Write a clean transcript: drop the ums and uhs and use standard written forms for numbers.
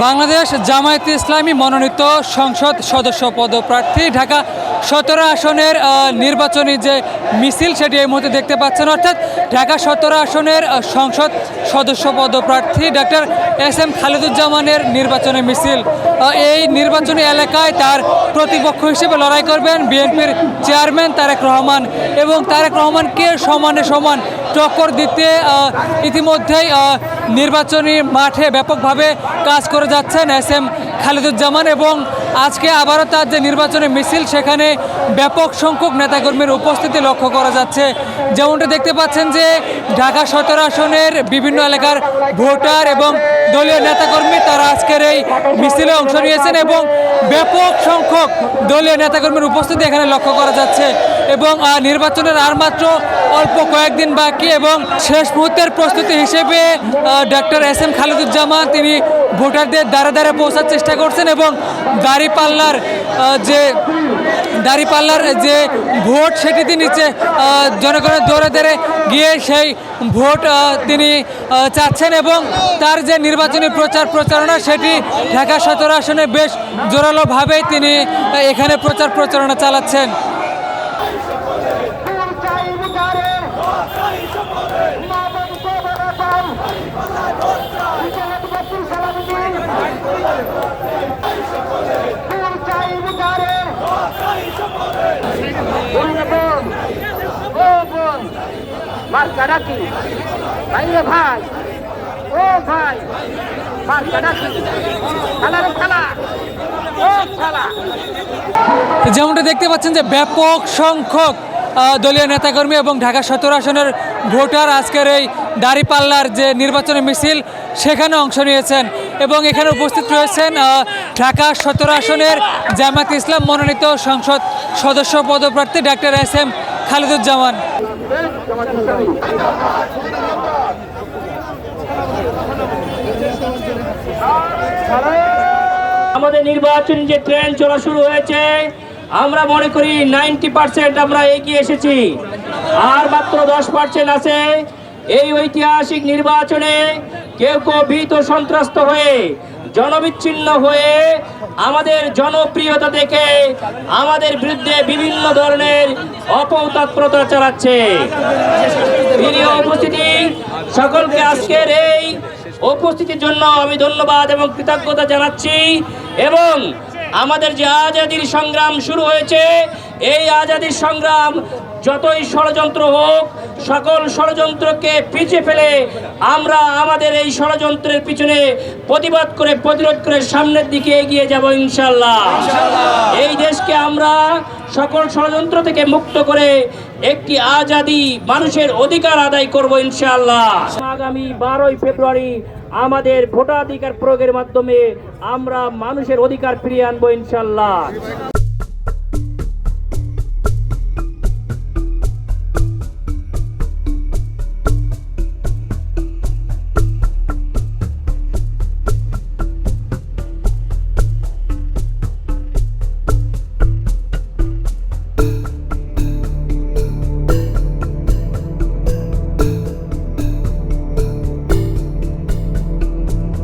বাংলাদেশ জামায়াতে ইসলামী মনোনীত সংসদ সদস্য পদপ্রার্থী ঢাকা 17 আসনের নির্বাচনী যে মিছিল সেটি এই মুহূর্তে দেখতে পাচ্ছেন। অর্থাৎ ঢাকা 17 আসনের সংসদ সদস্য পদপ্রার্থী ডক্টর এস.এম. খালেদুজ্জামানের নির্বাচনী মিছিল। এই নির্বাচনী এলাকায় তার প্রতিপক্ষ হিসেবে লড়াই করবেন বিএনপির চেয়ারম্যান তারেক রহমান, এবং তারেক রহমানকে সমানে সমান টক্কর দিতে ইতিমধ্যেই নির্বাচনী মাঠে ব্যাপকভাবে কাজ করে যাচ্ছেন এস.এম. খালেদুজ্জামান, এবং আজকে আবারও তার যে নির্বাচনী মিছিল সেখানে ব্যাপক সংখ্যক নেতাকর্মীর উপস্থিতি লক্ষ্য করা যাচ্ছে। যেমনটা দেখতে পাচ্ছেন যে ঢাকা 17 আসনের বিভিন্ন এলাকার ভোটার এবং দলীয় নেতাকর্মী তারা আজকের এই মিছিলে অংশ নিয়েছেন, এবং ব্যাপক সংখ্যক দলীয় নেতাকর্মীর উপস্থিতি এখানে লক্ষ্য করা যাচ্ছে। এবং নির্বাচনের আর মাত্র অল্প কয়েকদিন বাকি, এবং শেষ মুহূর্তের প্রস্তুতি হিসেবে ডক্টর এস.এম. খালেদুজ্জামান তিনি ভোটারদের দ্বারে দ্বারে পৌঁছার চেষ্টা করছেন, এবং দাঁড়িপাল্লার যে ভোট সেটি তিনি জনগণের দৌড়ে দৌড়ে গিয়ে সেই ভোট তিনি চাচ্ছেন, এবং তার যে নির্বাচনী প্রচারণা সেটি ঢাকা 17 আসনে বেশ জোরালোভাবেই তিনি এখানে প্রচারণা চালাচ্ছেন। যেমনটা দেখতে পাচ্ছেন যে ব্যাপক সংখ্যক দলীয় নেতাকর্মী এবং ঢাকা 17 আসনের ভোটার আজকের এই দাঁড়িপাল্লার যে নির্বাচনী মিছিল সেখানে অংশ নিয়েছেন, এবং এখানে উপস্থিত রয়েছেন ঢাকা 17 আসনের জামায়াতে ইসলাম মনোনীত সংসদ সদস্য পদপ্রার্থী ডক্টর এস.এম. খালেদুজ্জামান। আমাদের নির্বাচনী যে ট্রেন চলা শুরু হয়েছে, আমরা মনে করি 90% আমরা এগিয়ে এসেছি, আর মাত্র 10% আছে। এই ঐতিহাসিক নির্বাচনে কেউ ভীত সন্ত্রস্ত হয়ে জনবিচ্ছিন্ন হয়ে আমাদের জনপ্রিয়তা দেখে আমাদের বিরুদ্ধে বিভিন্ন ধরনের অপতৎপরতা চালাচ্ছে। প্রিয় উপস্থিতি, সকলকে আজকের এই উপস্থিতির জন্য আমি ধন্যবাদ এবং কৃতজ্ঞতা জানাচ্ছি। এবং আমাদের যে আজাদির সংগ্রাম শুরু হয়েছে, এই আজাদির সংগ্রাম যতই ষড়যন্ত্র হোক, সকল ষড়যন্ত্রকে পিছিয়ে ফেলে আমরা আমাদের এই ষড়যন্ত্রের পিছনে প্রতিরোধ করে সামনের দিকে এগিয়ে যাব ইনশাআল্লাহ। এই দেশকে আমরা সকল ষড়যন্ত্র থেকে মুক্ত করে একটি আজাদি মানুষের অধিকার আদায় করব ইনশাআল্লাহ। আগামী 12ই ফেব্রুয়ারি আমাদের ভোটাধিকার প্রয়োগের মাধ্যমে আমরা মানুষের অধিকার ফিরিয়ে আনবো ইনশাআল্লাহ।